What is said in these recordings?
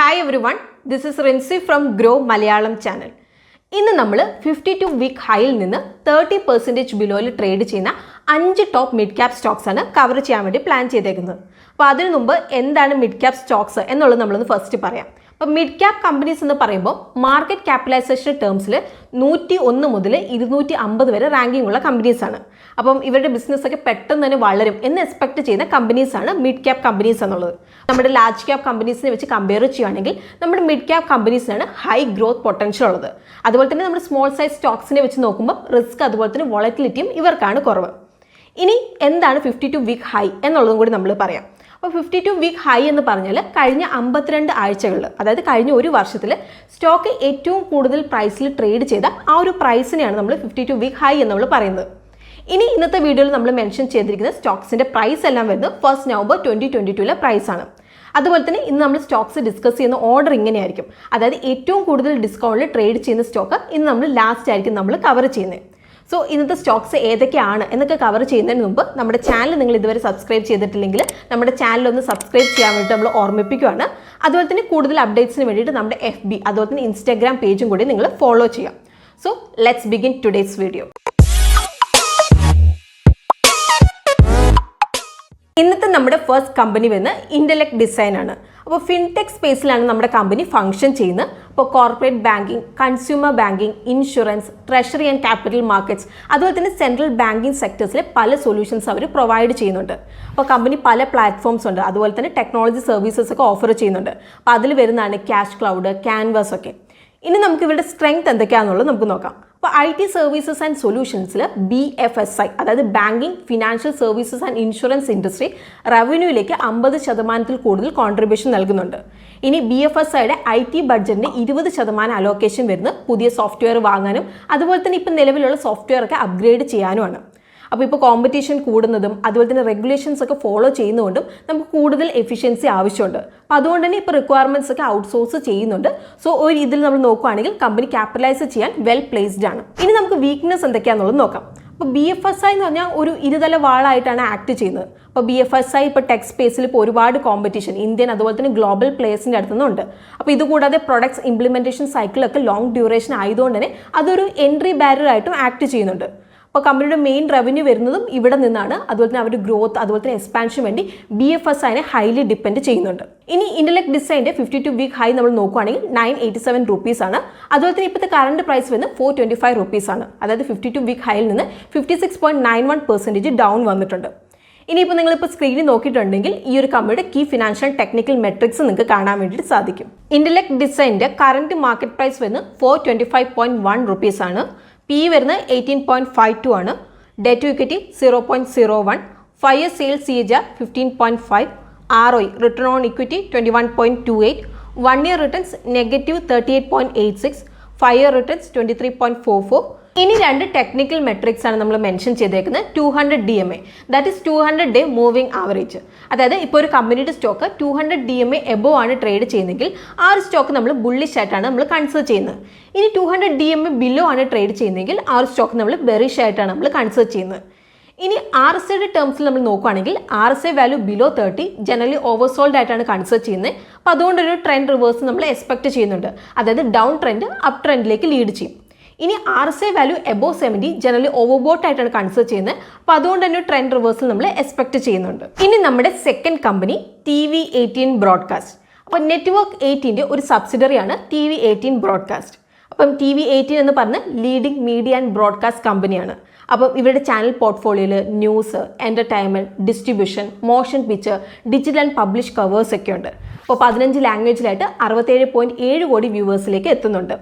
Hi everyone, this is Rinsi from Groww Malayalam channel. ഇന്ന് നമ്മൾ 52 week ഹൈയിൽ നിന്ന് 30% ബിലോയിൽ trade ചെയ്യുന്ന 5 ടോപ്പ് മിഡ് ക്യാപ് സ്റ്റോക്സ് ആണ് കവർ ചെയ്യാൻ വേണ്ടി പ്ലാൻ ചെയ്തേക്കുന്നത്. അപ്പോൾ അതിനു മുമ്പ് എന്താണ് മിഡ് ക്യാപ് സ്റ്റോക്സ് എന്നുള്ളത് നമ്മളൊന്ന് ഫസ്റ്റ് പറയാം. അപ്പോൾ മിഡ് ക്യാപ് കമ്പനീസ് എന്ന് പറയുമ്പോൾ മാർക്കറ്റ് ക്യാപിറ്റലൈസേഷൻ ടേംസിൽ 101 മുതൽ 250 വരെ റാങ്കിംഗ് ഉള്ള കമ്പനീസ് ആണ്. അപ്പം ഇവരുടെ ബിസിനസ് ഒക്കെ പെട്ടെന്ന് തന്നെ വളരും എന്ന് എക്സ്പെക്ട് ചെയ്യുന്ന കമ്പനീസ് ആണ് മിഡ് ക്യാപ് കമ്പനീസ് എന്നുള്ളത്. നമ്മുടെ ലാർജ് ക്യാപ് കമ്പനീസിനെ വെച്ച് കമ്പയർ ചെയ്യുകയാണെങ്കിൽ നമ്മുടെ മിഡ് ക്യാപ് കമ്പനീസിനാണ് ഹൈ ഗ്രോത്ത് പൊട്ടൻഷ്യൽ ഉള്ളത്. അതുപോലെ തന്നെ നമ്മുടെ സ്മോൾ സൈസ് സ്റ്റോക്സിനെ വെച്ച് നോക്കുമ്പോൾ റിസ്ക് അതുപോലെ തന്നെ വോളറ്റിലിറ്റിയും ഇവർക്കാണ് കുറവ്. ഇനി എന്താണ് 52 വീക്ക് ഹൈ എന്നുള്ളതും കൂടി നമ്മൾ പറയാം. അപ്പോൾ 52 വീക്ക് ഹൈ എന്ന് പറഞ്ഞാൽ കഴിഞ്ഞ 52 ആഴ്ചകളിൽ, അതായത് കഴിഞ്ഞ ഒരു വർഷത്തിൽ സ്റ്റോക്ക് ഏറ്റവും കൂടുതൽ പ്രൈസിൽ ട്രേഡ് ചെയ്ത ആ ഒരു പ്രൈസിനെയാണ് നമ്മൾ 52 വീക്ക് ഹൈ എന്ന് നമ്മൾ പറയുന്നത്. ഇനി ഇന്നത്തെ വീഡിയോയിൽ നമ്മൾ മെൻഷൻ ചെയ്തിരിക്കുന്ന സ്റ്റോക്സിൻ്റെ പ്രൈസ് എല്ലാം വരുന്നത് 1 നവംബർ 2022 പ്രൈസാണ്. അതുപോലെ തന്നെ ഇന്ന് നമ്മൾ സ്റ്റോക്സ് ഡിസ്കസ് ചെയ്യുന്ന ഓർഡർ ഇങ്ങനെയായിരിക്കും. അതായത് ഏറ്റവും കൂടുതൽ ഡിസ്കൗണ്ടിൽ ട്രേഡ് ചെയ്യുന്ന സ്റ്റോക്ക് ഇന്ന് നമ്മൾ ലാസ്റ്റ് ആയിരിക്കും നമ്മൾ കവർ ചെയ്യുന്നത്. സോ ഇന്നത്തെ സ്റ്റോക്സ് ഏതൊക്കെയാണ് എന്നൊക്കെ കവർ ചെയ്യുന്നതിന് മുമ്പ് നമ്മുടെ ചാനൽ നിങ്ങൾ ഇതുവരെ സബ്സ്ക്രൈബ് ചെയ്തിട്ടില്ലെങ്കിൽ നമ്മുടെ ചാനൽ ഒന്ന് സബ്സ്ക്രൈബ് ചെയ്യാൻ വേണ്ടിയിട്ട് നമ്മൾ ഓർമ്മിപ്പിക്കുകയാണ്. അതുപോലെ തന്നെ കൂടുതൽ അപ്ഡേറ്റ്സിന് വേണ്ടിയിട്ട് നമ്മുടെ FB അതുപോലെ തന്നെ ഇൻസ്റ്റാഗ്രാം പേജും കൂടി നിങ്ങൾ ഫോളോ ചെയ്യാം. So let's begin today's video. ഇന്നത്തെ നമ്മുടെ ഫസ്റ്റ് കമ്പനി വരുന്നത് ഇന്റലക്ട് ഡിസൈൻ ആണ്. അപ്പോൾ ഫിൻടെക് സ്പേസിലാണ് നമ്മുടെ കമ്പനി ഫംഗ്ഷൻ ചെയ്യുന്നത്. അപ്പോൾ corporate banking, consumer banking, insurance, treasury and capital markets അതുപോലെ തന്നെ സെൻട്രൽ ബാങ്കിങ് സെക്ടേഴ്സിലെ പല സൊല്യൂഷൻസ് അവർ പ്രൊവൈഡ് ചെയ്യുന്നുണ്ട്. അപ്പോൾ കമ്പനി പല പ്ലാറ്റ്ഫോംസ് ഉണ്ട്, അതുപോലെ തന്നെ ടെക്നോളജി സർവീസസ് ഒക്കെ ഓഫർ ചെയ്യുന്നുണ്ട്. അപ്പോൾ അതിൽ വരുന്നതാണ് ക്യാഷ് ക്ലൗഡ്, ക്യാൻവാസ് ഒക്കെ. ഇനി നമുക്ക് ഇവരുടെ സ്ട്രെങ്ത് എന്തൊക്കെയാണെന്നുള്ളത് നമുക്ക് നോക്കാം. അപ്പോൾ IT സർവീസസ് ആൻഡ് സൊല്യൂഷൻസിൽ BFSI അതായത് banking, financial services and insurance industry റവന്യൂയിലേക്ക് 50% കൂടുതൽ കോൺട്രിബ്യൂഷൻ നൽകുന്നുണ്ട്. ഇനി BFSIയുടെ IT ബഡ്ജറ്റിന് 20% അലോക്കേഷൻ വരുന്നത് പുതിയ സോഫ്റ്റ്വെയർ വാങ്ങാനും അതുപോലെ തന്നെ ഇപ്പം നിലവിലുള്ള സോഫ്റ്റ്വെയർ ഒക്കെ അപ്ഗ്രേഡ് ചെയ്യാനുമാണ്. അപ്പോൾ ഇപ്പോൾ കോമ്പറ്റീഷൻ കൂടുന്നതും അതുപോലെ തന്നെ റെഗുലേഷൻസ് ഒക്കെ ഫോളോ ചെയ്യുന്നതുകൊണ്ടും നമുക്ക് കൂടുതൽ എഫിഷ്യൻസി ആവശ്യമുണ്ട്. അപ്പോൾ അതുകൊണ്ട് തന്നെ ഇപ്പോൾ റിക്വയർമെൻറ്റ്സ് ഒക്കെ ഔട്ട്സോഴ്സ് ചെയ്യുന്നുണ്ട്. സോ ഒരു ഇതിൽ നമ്മൾ നോക്കുകയാണെങ്കിൽ കമ്പനി ക്യാപിറ്റലൈസ് ചെയ്യാൻ വെൽ പ്ലേസ്ഡ് ആണ്. ഇനി നമുക്ക് വീക്ക്നെസ് എന്തൊക്കെയാണെന്നുള്ളത് നോക്കാം. അപ്പോൾ BFSI എന്ന് പറഞ്ഞാൽ ഒരു ഇരുതല വാളായിട്ടാണ് ആക്ട് ചെയ്യുന്നത്. അപ്പോൾ BFSI ഇപ്പോൾ ടെക് സ്പേസിൽ ഇപ്പോൾ ഒരുപാട് കോമ്പറ്റീഷൻ ഇന്ത്യൻ അതുപോലെ തന്നെ ഗ്ലോബൽ പ്ലേയേഴ്സിൻ്റെ അടുത്തുനിന്നുണ്ട്. അപ്പോൾ ഇതുകൂടാതെ പ്രൊഡക്ട്സ് ഇംപ്ലിമെൻറ്റേഷൻ സൈക്കിളൊക്കെ ലോങ് ഡ്യൂറേഷൻ ആയതുകൊണ്ട് തന്നെ അതൊരു എൻട്രി ബാരിയർ ആയിട്ടും ആക്ട് ചെയ്യുന്നുണ്ട്. അപ്പോൾ കമ്പനിയുടെ മെയിൻ റവന്യൂ വരുന്നതും ഇവിടെ നിന്നാണ്. അതുപോലെ തന്നെ അവരുടെ ഗ്രോത്ത് അതുപോലെ തന്നെ എക്സ്പാൻഷൻ വേണ്ടി BFSIനെ ഹൈലി ഡിപ്പെൻഡ് ചെയ്യുന്നുണ്ട്. ഇനി ഇന്റലക്ട് ഡിസൈൻ്റെ 52 വീക്ക് ഹൈ നമ്മൾ നോക്കുകയാണെങ്കിൽ 987 rupees ആണ്. അതുപോലെ തന്നെ ഇപ്പോഴത്തെ കറണ്ട് പ്രൈസ് വരുന്നത് 425 rupees ആണ്. അതായത് 52 വീക്ക് ഹൈയിൽ നിന്ന് 56.91% ഡൗൺ വന്നിട്ടുണ്ട്. ഇനിയിപ്പോൾ നിങ്ങളിപ്പോൾ സ്ക്രീനിൽ നോക്കിയിട്ടുണ്ടെങ്കിൽ ഈ ഒരു കമ്പനിയുടെ കീ ഫിനാൻഷ്യൽ ടെക്നിക്കൽ മെട്രിക്സ് നിങ്ങൾക്ക് കാണാൻ വേണ്ടിയിട്ട് സാധിക്കും. ഇന്റലക്ട് ഡിസൈൻ്റെ കറണ്ട് മാർക്കറ്റ് പ്രൈസ് വരുന്നത് 425.1 rupees ആണ്. PE വരുന്നത് 18.52 ആണ്. Debt to equity 0.01, 5 year sales CAGR 15.5, ROE return on equity 21.28, 1 year returns -38.86, 5 year returns 23.44. ഇനി രണ്ട് ടെക്നിക്കൽ മെട്രിക്സ് ആണ് നമ്മൾ മെൻഷൻ ചെയ്തേക്കുന്നത്. 200 DMA that is 200 day moving average. അതായത് ഇപ്പോൾ ഒരു കമ്പനിയുടെ സ്റ്റോക്ക് 200 DMA എബോവ് ആണ് ട്രേഡ് ചെയ്യുന്നതെങ്കിൽ ആ ഒരു സ്റ്റോക്ക് നമ്മൾ ബുള്ളിഷ് ആയിട്ടാണ് നമ്മൾ കൺസിഡർ ചെയ്യുന്നത്. ഇനി 200 DMA ബിലോ ആണ് ട്രേഡ് ചെയ്യുന്നതെങ്കിൽ ആ ഒരു സ്റ്റോക്ക് നമ്മൾ ബെറിഷ് ആയിട്ടാണ് നമ്മൾ കൺസിഡർ ചെയ്യുന്നത്. ഇനി RSIയുടെ ടേംസിൽ നമ്മൾ നോക്കുകയാണെങ്കിൽ RSI value below 30 generally oversold ആയിട്ടാണ് കൺസിഡർ ചെയ്യുന്നത്. അപ്പോൾ അതുകൊണ്ടൊരു ട്രെൻഡ് റിവേഴ്സ് നമ്മൾ എക്സ്പെക്ട് ചെയ്യുന്നുണ്ട്. അതായത് ഡൗൺ ട്രെൻഡ് അപ്പ് ട്രെൻഡിലേക്ക് ലീഡ് ചെയ്യും. ഇനി RSI value above 70 generally overbought ആയിട്ടാണ് കൺസിഡർ ചെയ്യുന്നത്. അപ്പോൾ അതുകൊണ്ട് തന്നെ ട്രെൻഡ് റിവേഴ്സൽ നമ്മൾ എക്സ്പെക്ട് ചെയ്യുന്നുണ്ട്. ഇനി നമ്മുടെ സെക്കൻഡ് കമ്പനി TV18 ബ്രോഡ്കാസ്റ്റ്. അപ്പോൾ നെറ്റ്വർക്ക് 18ൻ്റെ ഒരു സബ്സിഡറിയാണ് TV18 ബ്രോഡ്കാസ്റ്റ്. അപ്പം TV18 എന്ന് പറഞ്ഞ ലീഡിംഗ് മീഡിയ ആൻഡ് ബ്രോഡ്കാസ്റ്റ് കമ്പനിയാണ്. അപ്പം ഇവരുടെ ചാനൽ പോർട്ട്ഫോളിയോയിൽ news, entertainment, distribution, motion picture, digital and publish covers ഒക്കെ ഉണ്ട്. അപ്പോൾ 15 ലാംഗ്വേജിലായിട്ട് 67.7 കോടി വ്യൂവേഴ്സിലേക്ക് എത്തുന്നുണ്ട്.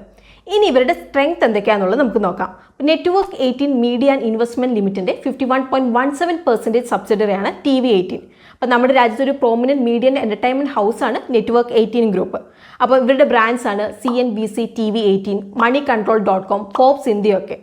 ഇനി ഇവരുടെ സ്ട്രെങ്ത് എന്തൊക്കെയാണെന്നുള്ളത് നമുക്ക് നോക്കാം. നെറ്റ്വർക്ക് 18 മീഡിയ ആൻഡ് ഇൻവെസ്റ്റ്മെൻറ്റ് ലിമിറ്റിൻ്റെ 51.17% സബ്സിഡറിയാണ് TV18. അപ്പോൾ നമ്മുടെ രാജ്യത്ത് ഒരു പ്രോമിനൻറ്റ് മീഡിയ ആൻഡ് എൻ്റർടൈൻമെൻറ്റ് ഹൗസാണ് നെറ്റ്വർക്ക് 18 ഗ്രൂപ്പ്. അപ്പോൾ ഇവരുടെ ബ്രാൻഡ്സ് ആണ് CNBC, TV18, moneycontrol.com, Forbes ഇന്ത്യയൊക്കെ.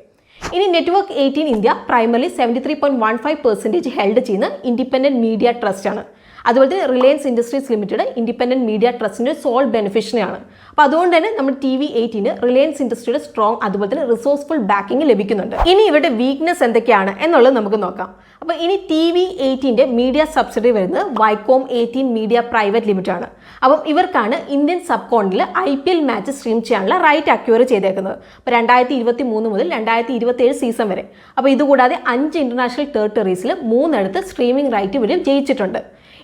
ഇനി നെറ്റ്വർക്ക് 18 ഇന്ത്യ പ്രൈമറി 73.15% ഹെൽഡ് ചെയ്യുന്ന ഇൻഡിപെൻഡൻറ്റ് മീഡിയ ട്രസ്റ്റ് ആണ്. അതുപോലെ തന്നെ Reliance Industries Limited independent media ട്രസ്റ്റിൻ്റെ സോൾ ബെനിഫിഷ്യറിയാണ്. അപ്പോൾ അതുകൊണ്ട് തന്നെ നമ്മൾ TV18 റിലയൻസ് ഇൻഡസ്ട്രിയുടെ സ്ട്രോങ് അതുപോലെ തന്നെ റിസോഴ്സ്ഫുൾ ബാക്കിംഗ് ലഭിക്കുന്നുണ്ട്. ഇനി ഇവരുടെ വീക്ക്നെസ് എന്തൊക്കെയാണ് എന്നുള്ളത് നമുക്ക് നോക്കാം. അപ്പോൾ ഇനി TV18 മീഡിയ സബ്സിഡറി വരുന്നത് വൈക്കോം 18 മീഡിയ പ്രൈവറ്റ് ലിമിറ്റഡ് ആണ്. അപ്പം ഇവർക്കാണ് ഇന്ത്യൻ സബ് കോണ്ടിൽ IPL മാച്ച് സ്ട്രീം ചെയ്യാനുള്ള റൈറ്റ് അക്വയർ ചെയ്തേക്കുന്നത്. അപ്പോൾ 2023 മുതൽ 2027 സീസൺ വരെ. അപ്പോൾ ഇതുകൂടാതെ 5 ഇന്റർനാഷണൽ ടെറിട്ടറീസിൽ 3 സ്ട്രീമിംഗ് റൈറ്റ് ഇവർ ജയിച്ചിട്ടുണ്ട്.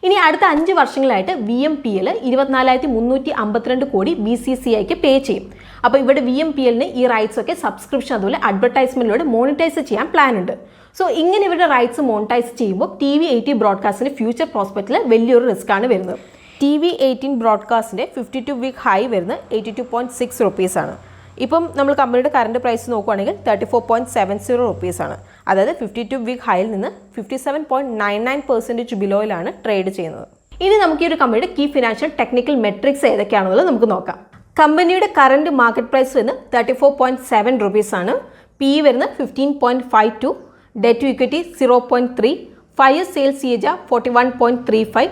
ഇനി അടുത്ത 5 വർഷങ്ങളായിട്ട് VMPL 24,352 കോടി BCCIക്ക് പേ ചെയ്യും. അപ്പോൾ ഇവിടെ VMPLന് ഈ റൈറ്റ്സ് ഒക്കെ സബ്സ്ക്രിപ്ഷൻ അതുപോലെ അഡ്വർടൈസ്മെന്റിലൂടെ മോണിറ്റൈസ് ചെയ്യാൻ പ്ലാൻ ഉണ്ട്. സോ ഇങ്ങനെ ഇവരുടെ റൈറ്റ്സ് മോണിറ്റൈസ് ചെയ്യുമ്പോൾ TV18 ബ്രോഡ്കാസ്റ്റിന് ഫ്യൂച്ചർ പ്രോസ്പെക്റ്റിൽ വലിയൊരു റിസ്ക് ആണ് വരുന്നത്. TV18 ബ്രോഡ്കാസ്റ്റിൻ്റെ 52 വീക്ക് ഹൈ വരുന്നത് 82.6 റുപ്പീസാണ്. ഇപ്പം നമ്മൾ കമ്പനിയുടെ കറണ്ട് പ്രൈസ് നോക്കുകയാണെങ്കിൽ 34.70 റുപ്പീസാണ്. അതായത് 52 വീക്ക് ഹൈയിൽ നിന്ന് 57.99% ബിലോയിലാണ് ട്രേഡ് ചെയ്യുന്നത്. ഇനി നമുക്ക് ഈ ഒരു കമ്പനിയുടെ കീ ഫിനാൻഷ്യൽ ടെക്നിക്കൽ മെട്രിക്സ് ഏതൊക്കെയാണെന്നുള്ളത് നമുക്ക് നോക്കാം. കമ്പനിയുടെ കറണ്ട് മാർക്കറ്റ് പ്രൈസ് വരുന്നത് 34.7 റുപ്പീസാണ്. PE വരുന്നത് 15.52, debt to equity 0.3, 5 year sales CAGR 41.35,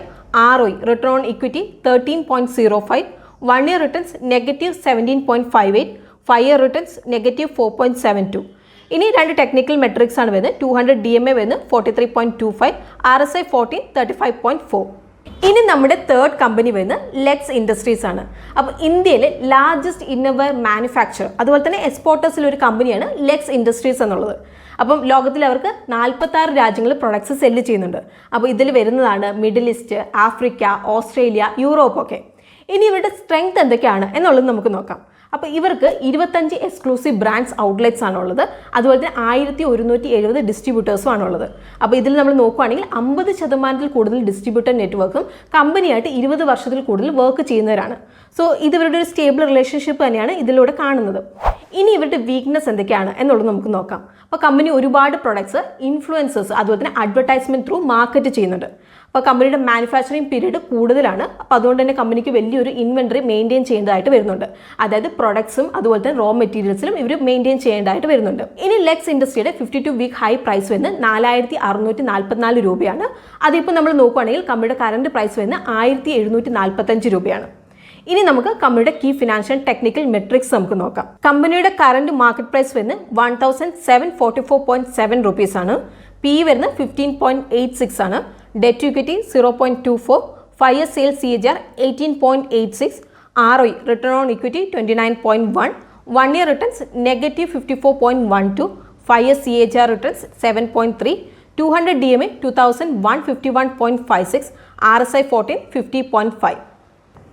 ROE return on equity 13.05, 1 year returns negative 17.58, 5 year returns negative 4.72. ഇനി 2 ടെക്നിക്കൽ മെട്രിക്സ് ആണ് വരുന്നത്. 200 DMA വരുന്നത് 43.25, RSI 14 35.4. ഇനി നമ്മുടെ തേർഡ് കമ്പനി വരുന്നത് ലെക്സ് ഇൻഡസ്ട്രീസ് ആണ്. അപ്പോൾ ഇന്ത്യയിലെ ലാർജസ്റ്റ് ഇന്നർവെയർ മാനുഫാക്ചർ അതുപോലെ തന്നെ എക്സ്പോർട്ടേഴ്സിൽ ഒരു കമ്പനിയാണ് ലെക്സ് ഇൻഡസ്ട്രീസ് എന്നുള്ളത്. അപ്പം ലോകത്തിൽ അവർക്ക് 46 രാജ്യങ്ങളിൽ പ്രൊഡക്ട്സ് സെല്ല് ചെയ്യുന്നുണ്ട്. അപ്പോൾ ഇതിൽ വരുന്നതാണ് middle east, Africa, Australia, Europe ഒക്കെ. ഇനി ഇവരുടെ സ്ട്രെങ്ത് എന്തൊക്കെയാണ് എന്നുള്ളത് നമുക്ക് നോക്കാം. അപ്പോൾ ഇവർക്ക് 25 എക്സ്ക്ലൂസീവ് ബ്രാൻഡ്സ് ഔട്ട്ലെറ്റ്സ് ആണുള്ളത്. അതുപോലെ തന്നെ 1170 ഡിസ്ട്രിബ്യൂട്ടേഴ്സും ആണുള്ളത്. അപ്പോൾ ഇതിൽ നമ്മൾ നോക്കുകയാണെങ്കിൽ 50% കൂടുതൽ ഡിസ്ട്രിബ്യൂട്ടർ നെറ്റ്വർക്കും കമ്പനിയായിട്ട് 20 വർഷത്തിൽ കൂടുതൽ വർക്ക് ചെയ്യുന്നവരാണ്. സോ ഇത് ഇവരുടെ ഒരു സ്റ്റേബിൾ റിലേഷൻഷിപ്പ് തന്നെയാണ് ഇതിലൂടെ കാണുന്നത്. ഇനി ഇവരുടെ വീക്ക്നെസ് എന്തൊക്കെയാണ് എന്നുള്ളത് നമുക്ക് നോക്കാം. അപ്പോൾ കമ്പനി ഒരുപാട് പ്രൊഡക്ട്സ് ഇൻഫ്ലുവൻസേഴ്സ് അതുപോലെ തന്നെ അഡ്വർടൈസ്മെന്റ് ത്രൂ മാർക്കറ്റ് ചെയ്യുന്നുണ്ട്. അപ്പോൾ കമ്പനിയുടെ മാനുഫാക്ചറിങ് പീരീഡ് കൂടുതലാണ്. അപ്പോൾ അതുകൊണ്ട് തന്നെ കമ്പനിക്ക് വലിയൊരു ഇൻവെന്ററി മെയിൻറ്റെയിൻ ചെയ്യേണ്ടതായിട്ട് വരുന്നുണ്ട്. അതായത് പ്രൊഡക്ട്സും അതുപോലെ തന്നെ റോ മെറ്റീരിയൽസിലും ഇവർ മെയിൻറ്റെയിൻ ചെയ്യേണ്ടതായിട്ട് വരുന്നുണ്ട്. ഇനി ലെക്സ് ഇൻഡസ്ട്രിയുടെ 52 വീക്ക് ഹൈ പ്രൈസ് വരുന്നത് 4644 രൂപയാണ്. അതിപ്പോൾ നമ്മൾ നോക്കുകയാണെങ്കിൽ കമ്പനിയുടെ കറണ്ട് പ്രൈസ് വരുന്നത് 1745 രൂപയാണ്. ഇനി നമുക്ക് കമ്പനിയുടെ കീ ഫിനാൻഷ്യൽ ടെക്നിക്കൽ മെട്രിക്സ് നമുക്ക് നോക്കാം. കമ്പനിയുടെ കറണ്ട് മാർക്കറ്റ് പ്രൈസ് വരുന്നത് 1744.7 റുപ്പീസാണ്. PE വരുന്നത് 15.86 ആണ്. Debt to equity 0.24, 5 year sales CAGR 18.86, ROE return on equity 29.1, 1 year returns negative 54.12, 5 year CAGR returns 7.3, 200 DMA 2151.56, RSI 14 50.5.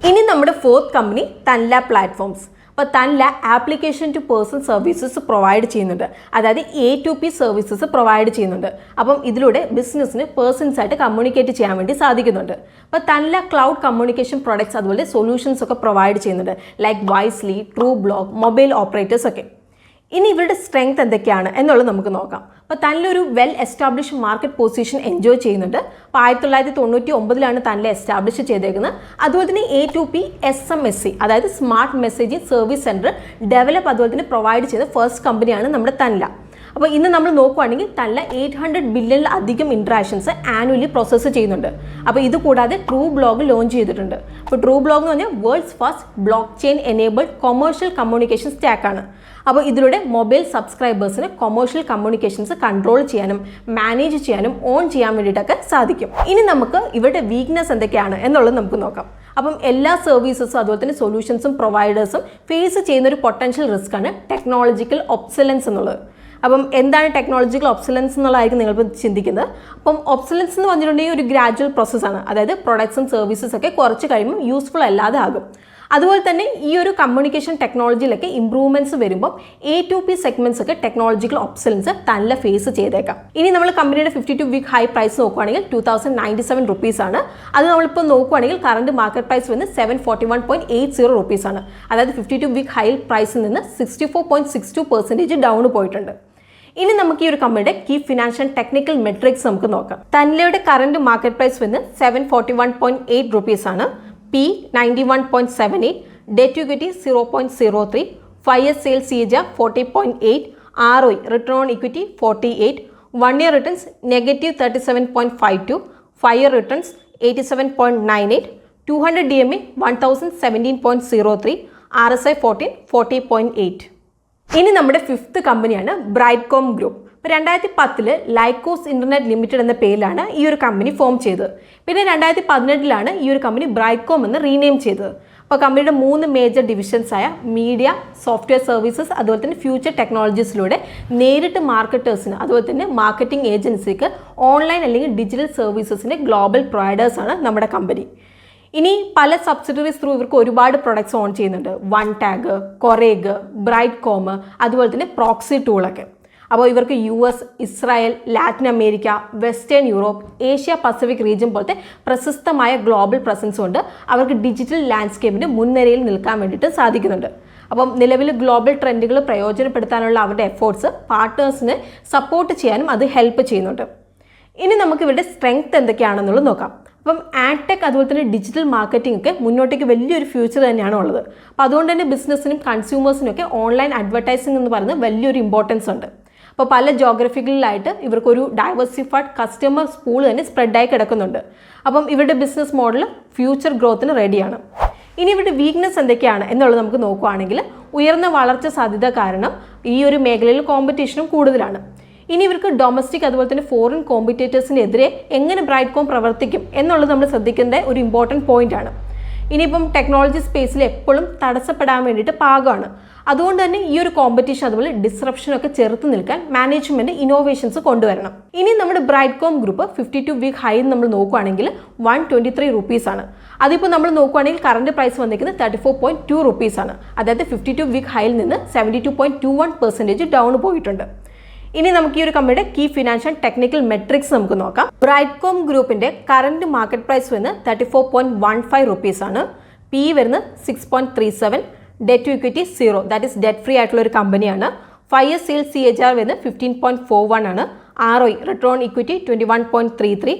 ഇനി നമ്മുടെ ഫോർത്ത് കമ്പനി തൻല പ്ലാറ്റ്ഫോംസ്. അപ്പോൾ Tanla application to person services provide ചെയ്യുന്നുണ്ട്. അതായത് A2P സർവീസസ് പ്രൊവൈഡ് ചെയ്യുന്നുണ്ട്. അപ്പം ഇതിലൂടെ ബിസിനസ്സിന് പേഴ്സൺസായിട്ട് കമ്മ്യൂണിക്കേറ്റ് ചെയ്യാൻ വേണ്ടി സാധിക്കുന്നുണ്ട്. അപ്പോൾ തൻല ക്ലൗഡ് കമ്മ്യൂണിക്കേഷൻ പ്രൊഡക്ട്സ് അതുപോലെ സൊല്യൂഷൻസ് ഒക്കെ പ്രൊവൈഡ് ചെയ്യുന്നുണ്ട്. Like Wisely, true block, mobile operators ഒക്കെ. ഇനി ഇവരുടെ സ്ട്രെങ്ത് എന്തൊക്കെയാണ് എന്നുള്ളത് നമുക്ക് നോക്കാം. അപ്പോൾ തൻലൊരു well establish market position enjoy ചെയ്യുന്നുണ്ട്. അപ്പോൾ 1999 തൻല എസ്റ്റാബ്ലിഷ് ചെയ്തേക്കുന്നത്. അതുപോലെ തന്നെ A2P SMSC അതായത് smart messaging service centre develop അതുപോലെ തന്നെ പ്രൊവൈഡ് ചെയ്ത ഫസ്റ്റ് കമ്പനിയാണ് നമ്മുടെ തൻല. അപ്പോൾ ഇന്ന് നമ്മൾ നോക്കുകയാണെങ്കിൽ തൻല 800 ബില്യണിലധികം ഇൻട്രാക്ഷൻസ് ആനുവലി പ്രോസസ്സ് ചെയ്യുന്നുണ്ട്. അപ്പോൾ ഇത് കൂടാതെ ട്രൂ ബ്ലോഗ് ലോഞ്ച് ചെയ്തിട്ടുണ്ട്. അപ്പോൾ ട്രൂ ബ്ലോഗ് എന്ന് പറഞ്ഞാൽ world's first block chain enabled commercial communication സ്റ്റാക്കാണ്. അപ്പോൾ ഇതിലൂടെ മൊബൈൽ സബ്സ്ക്രൈബേഴ്സിന് കൊമേഴ്ഷ്യൽ കമ്മ്യൂണിക്കേഷൻസ് കൺട്രോൾ ചെയ്യാനും മാനേജ് ചെയ്യാനും ഓൺ ചെയ്യാൻ വേണ്ടിയിട്ടൊക്കെ സാധിക്കും. ഇനി നമുക്ക് ഇവരുടെ വീക്ക്നെസ് എന്തൊക്കെയാണ് എന്നുള്ളത് നമുക്ക് നോക്കാം. അപ്പം എല്ലാ സർവീസസും അതുപോലെ തന്നെ സൊല്യൂഷൻസും പ്രൊവൈഡേഴ്സും ഫേസ് ചെയ്യുന്ന ഒരു പൊട്ടൻഷ്യൽ റിസ്ക് ആണ് ടെക്നോളജിക്കൽ ഒബ്സലൻസ് എന്നുള്ളത്. അപ്പം എന്താണ് ടെക്നോളജിക്കൽ ഒബ്സലൻസ് എന്നുള്ളതായിരിക്കും നിങ്ങളിപ്പോൾ ചിന്തിക്കുന്നത്. അപ്പം ഒബ്സലൻസ് എന്ന് പറഞ്ഞിട്ടുണ്ടെങ്കിൽ ഒരു ഗ്രാജുവൽ പ്രോസസ്സാണ്. അതായത് പ്രൊഡക്ട്സും സർവീസസ് ഒക്കെ കുറച്ച് കഴിയുമ്പോൾ യൂസ്ഫുൾ അല്ലാതെ ആകും. അതുപോലെ തന്നെ ഈ ഒരു കമ്മ്യൂണിക്കേഷൻ ടെക്നോളജിയിലൊക്കെ ഇംപ്രൂവ്മെന്റ്സ് വരുമ്പോൾ A2P സെഗ്മെന്റ്സ് ഒക്കെ ടെക്നോളജിക്കൽ ഒബ്സലൻസ് തൻല ഫേസ് ചെയ്തേക്കാം. ഇനി നമ്മൾ കമ്പനിയുടെ 52 വീക്ക് ഹൈ പ്രൈസ് നോക്കുകയാണെങ്കിൽ 2097 റുപ്പീസ് ആണ്. അത് നമ്മളിപ്പോൾ നോക്കുകയാണെങ്കിൽ കറണ്ട് മാർക്കറ്റ് പ്രൈസ് വന്ന് 741.80 റുപ്പീസ് ആണ്. അതായത് 52 വീക്ക് ഹൈ പ്രൈസിൽ നിന്ന് 64.62% ഡൗൺ പോയിട്ടുണ്ട്. ഇനി നമുക്ക് ഈ ഒരു കമ്പനിയുടെ കീ ഫിനാൻഷ്യൽ ടെക്നിക്കൽ മെട്രിക്സ് നമുക്ക് നോക്കാം. തൻലയുടെ കറണ്ട് മാർക്കറ്റ് പ്രൈസ് വന്ന് 741.8 റുപ്പീസ് ആണ്. P 91.78, debt to equity 0.03, 5 year sales CAGR 40.8, ROE return on equity 48, 1 year returns negative 37.52, 5 year returns 87.98, 200 DMA 1017.03, RSI 14 40.8. ഇനി നമ്മുടെ ഫിഫ്ത്ത് കമ്പനിയാണ് ബ്രൈറ്റ്കോം ഗ്രൂപ്പ്. ഇപ്പോൾ 2010 ലൈക്കോസ് ഇന്റർനെറ്റ് ലിമിറ്റഡ് എന്ന പേരിലാണ് ഈ ഒരു കമ്പനി ഫോം ചെയ്തത്. പിന്നെ 2018 ഈ ഒരു കമ്പനി ബ്രൈറ്റ്കോം എന്ന് റീനെയിം ചെയ്തത്. അപ്പോൾ കമ്പനിയുടെ 3 മേജർ ഡിവിഷൻസ് ആയ മീഡിയ, സോഫ്റ്റ്വെയർ സർവീസസ്, അതുപോലെ തന്നെ ഫ്യൂച്ചർ ടെക്നോളജീസിലൂടെ നേരിട്ട് മാർക്കറ്റേഴ്സിന്, അതുപോലെ തന്നെ മാർക്കറ്റിംഗ് ഏജൻസിക്ക് ഓൺലൈൻ അല്ലെങ്കിൽ ഡിജിറ്റൽ സർവീസസിൻ്റെ ഗ്ലോബൽ പ്രൊവൈഡേഴ്സാണ് നമ്മുടെ കമ്പനി. ഇനി പല സബ്സിഡറീസ് ത്രൂ ഇവർക്ക് ഒരുപാട് പ്രൊഡക്ട്സ് ഓൺ ചെയ്യുന്നുണ്ട്. വൺ ടാഗ്, കൊറേഗ്, ബ്രൈറ്റ്കോം, അതുപോലെ തന്നെ പ്രോക്സി ടൂളൊക്കെ. അപ്പോൾ ഇവർക്ക് US, Israel, Latin America, western Europe, Asia Pacific region പോലത്തെ പ്രശസ്തമായ ഗ്ലോബൽ പ്രസൻസ് കൊണ്ട് അവർക്ക് ഡിജിറ്റൽ ലാൻഡ്സ്കേപ്പിൻ്റെ മുൻനിരയിൽ നിൽക്കാൻ വേണ്ടിയിട്ട് സാധിക്കുന്നുണ്ട്. അപ്പം നിലവിൽ ഗ്ലോബൽ ട്രെൻഡുകൾ പ്രയോജനപ്പെടുത്താനുള്ള അവരുടെ എഫേർട്സ് പാർട്ട്നേഴ്സിനെ സപ്പോർട്ട് ചെയ്യാനും അത് ഹെൽപ്പ് ചെയ്യുന്നുണ്ട്. ഇനി നമുക്ക് ഇവരുടെ സ്ട്രെങ്ത് എന്തൊക്കെയാണെന്നുള്ളത് നോക്കാം. അപ്പം ആഡ്ടെക് അതുപോലെ തന്നെ ഡിജിറ്റൽ മാർക്കറ്റിംഗ് ഒക്കെ മുന്നോട്ടേക്ക് വലിയൊരു ഫ്യൂച്ചർ തന്നെയാണ് ഉള്ളത്. അപ്പോൾ അതുകൊണ്ട് തന്നെ ബിസിനസ്സിനും കൺസ്യൂമേഴ്സിനും ഒക്കെ ഓൺലൈൻ അഡ്വർടൈസിംഗ് എന്ന് പറയുന്നത് വലിയൊരു ഇമ്പോർട്ടൻസ് ഉണ്ട്. അപ്പോൾ പല ജോഗ്രഫികളിലായിട്ട് ഇവർക്കൊരു ഡൈവേഴ്സിഫൈഡ് കസ്റ്റമർ പൂൾ തന്നെ സ്പ്രെഡായി കിടക്കുന്നുണ്ട്. അപ്പം ഇവരുടെ ബിസിനസ് മോഡൽ ഫ്യൂച്ചർ ഗ്രോത്തിന് റെഡിയാണ്. ഇനി ഇവരുടെ വീക്ക്നെസ് എന്തൊക്കെയാണ് എന്നുള്ളത് നമുക്ക് നോക്കുകയാണെങ്കിൽ, ഉയർന്ന വളർച്ച സാധ്യത കാരണം ഈ ഒരു മേഖലയിൽ കോമ്പറ്റീഷനും കൂടുതലാണ്. ഇനി ഇവർക്ക് ഡൊമസ്റ്റിക് അതുപോലെ തന്നെ ഫോറിൻ കോമ്പറ്റേറ്റേഴ്സിനെതിരെ എങ്ങനെ ബ്രൈറ്റ്കോം പ്രവർത്തിക്കും എന്നുള്ളത് നമ്മൾ ശ്രദ്ധിക്കേണ്ട ഒരു ഇമ്പോർട്ടൻറ്റ് പോയിന്റ് ആണ്. ഇനിയിപ്പം ടെക്നോളജി സ്പേസിൽ എപ്പോഴും തടസ്സപ്പെടാൻ വേണ്ടിയിട്ട് പാകമാണ്. അതുകൊണ്ട് തന്നെ ഈ ഒരു കോമ്പറ്റീഷൻ അതുപോലെ ഡിസ്റപ്ഷനൊക്കെ ചെറുത്ത് നിൽക്കാൻ മാനേജ്മെന്റ് ഇന്നോവേഷൻസ് കൊണ്ടുവരണം. ഇനി നമ്മുടെ ബ്രൈറ്റ്കോം ഗ്രൂപ്പ് 52 വീക്ക് ഹൈ നമ്മൾ നോക്കുകയാണെങ്കിൽ 123 റുപ്പീസാണ്. അതിപ്പോൾ നമ്മൾ നോക്കുകയാണെങ്കിൽ കറണ്ട് പ്രൈസ് വന്നിരിക്കുന്നത് 34.2 റുപ്പീസാണ്. അതായത് 52 വീക്ക് ഹൈയിൽ നിന്ന് 72.21% ഡൗൺ പോയിട്ടുണ്ട്. ഇനി നമുക്ക് ഈ ഒരു കമ്പനിയുടെ കീ ഫിനാൻഷ്യൽ ടെക്നിക്കൽ മെട്രിക്സ് നമുക്ക് നോക്കാം. ബ്രൈറ്റ്കോം ഗ്രൂപ്പിന്റെ കറന്റ് മാർക്കറ്റ് പ്രൈസ് വരുന്നത് 34.15 റുപ്പീസാണ്. പി വരുന്നത് 6.37, debt to equity 0, that is debt free ആയിട്ടുള്ള ഒരു കമ്പനിയാണ്. 5 ഇയർ സെയിൽസ് CAGR വരുന്നത് 15.41 ആണ്. ROE return on equity 21.33,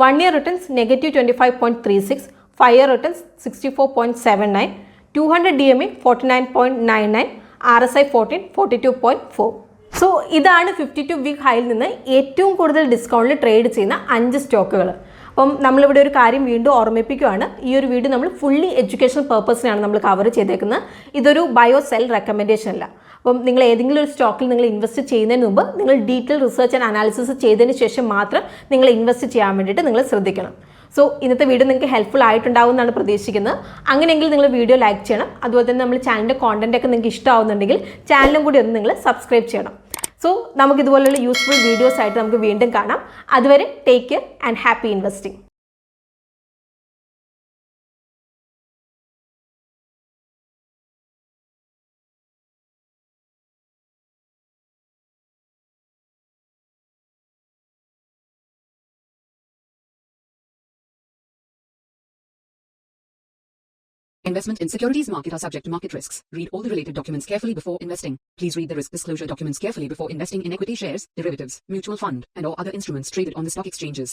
1 year returns -25.36, 5 year returns 64.79, 200 DMA 49.99, RSI 14 42.4. So ഇതാണ് 52 വീക്ക് ഹൈയിൽ നിന്ന് ഏറ്റവും കൂടുതൽ ഡിസ്കൗണ്ടിൽ ട്രേഡ് ചെയ്യുന്ന 5 സ്റ്റോക്കുകൾ. അപ്പം നമ്മളിവിടെ ഒരു കാര്യം വീണ്ടും ഓർമ്മിപ്പിക്കുകയാണ്. ഈ ഒരു വീഡിയോ നമ്മൾ ഫുള്ളി എഡ്യൂക്കേഷൻ പർപ്പസിനാണ് നമ്മൾ കവർ ചെയ്തേക്കുന്നത്. ഇതൊരു ബയോ സെൽ റെക്കമെൻഡേഷൻ അല്ല. അപ്പം നിങ്ങൾ ഏതെങ്കിലും ഒരു സ്റ്റോക്കിൽ നിങ്ങൾ ഇൻവെസ്റ്റ് ചെയ്യുന്നതിന് മുമ്പ് നിങ്ങൾ ഡീറ്റെയിൽ റിസർച്ച് ആൻഡ് അനാലിസിസ് ചെയ്തതിന് ശേഷം മാത്രം നിങ്ങൾ ഇൻവെസ്റ്റ് ചെയ്യാൻ വേണ്ടിയിട്ട് നിങ്ങൾ ശ്രദ്ധിക്കണം. സോ ഇന്നത്തെ വീഡിയോ നിങ്ങൾക്ക് ഹെൽപ്ഫുൾ ആയിട്ടുണ്ടാവും എന്നാണ് പ്രതീക്ഷിക്കുന്നത്. അങ്ങനെയെങ്കിൽ നിങ്ങൾ വീഡിയോ ലൈക്ക് ചെയ്യണം. അതുപോലെ തന്നെ നമ്മൾ ചാനലിൻ്റെ കോണ്ടന്റ് ഒക്കെ നിങ്ങൾക്ക് ഇഷ്ടമാവുന്നുണ്ടെങ്കിൽ ചാനലും കൂടി ഒന്ന് നിങ്ങൾ സബ്സ്ക്രൈബ് ചെയ്യണം. സോ നമുക്ക് ഇതുപോലുള്ള യൂസ്ഫുൾ വീഡിയോസ് ആയിട്ട് നമുക്ക് വീണ്ടും കാണാം. അതുവരെ take care and happy investing. Investment in securities market are subject to market risks. Read all the related documents carefully before investing. Please read the risk disclosure documents carefully before investing in equity shares, derivatives, mutual fund, and or other instruments traded on the stock exchanges.